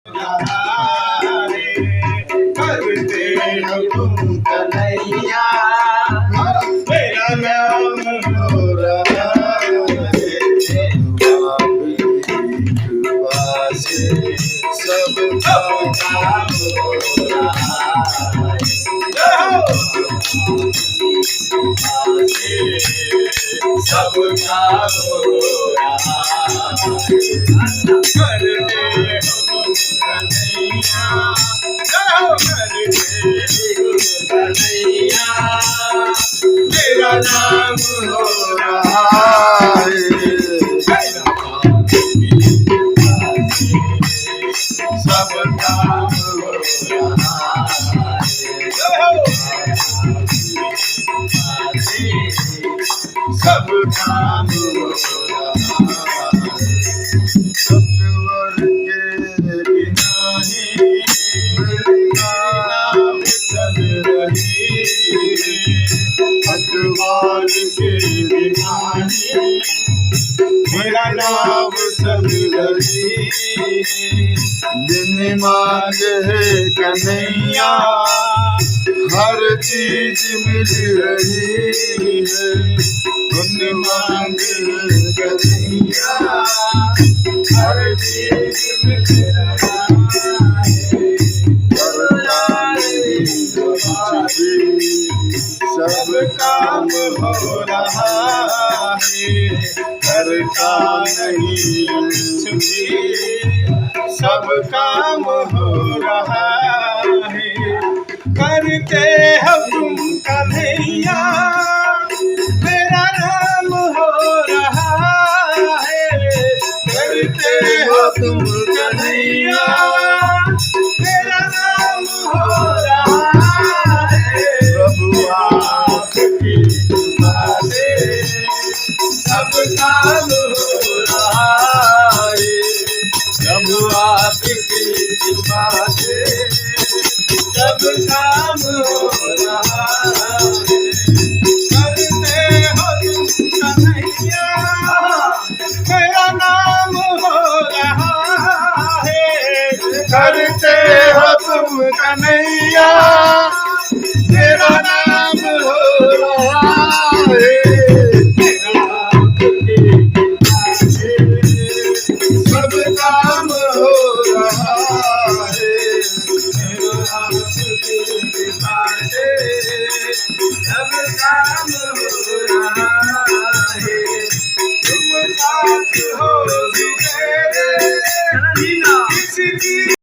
करते हो तुम कन्हैया, मेरा नाम हो रहा है। कृपा से सब काम हो रहा है। सब काम हो रहा है। करते हो कन्हैया, करते हो कन्हैया, मेरा नाम हो रहा है। सब काम हो रहा है। सब काम हो रहा है। सत्वर के बिना ही नाम चल रही, सत्वर के बिना ही मेरा नाम चल रही। दिन मांग है कन्हैया, हर चीज मिल रही है। दिन मांग है कन्हैया, हर चीज मिल रहा है। सब काम हो रहा है। करता नहीं कुछ भी, सब काम हो रहा है। करते हो तुम कन्हैया, मेरा नाम हो रहा है। करते हो तुम कन्हैया, मेरा नाम हो रहा है। प्रभु आपकी कृपा से सब काम हो रहा है। प्रभु आपकी कृपा से सब काम हो रहा है। करते हो तुम कन्हैया, मेरा नाम हो रहा है। करते हो तुम कन्हैया, मेरा नाम हो रहा है। सब काम हो रहा है। सब काम हो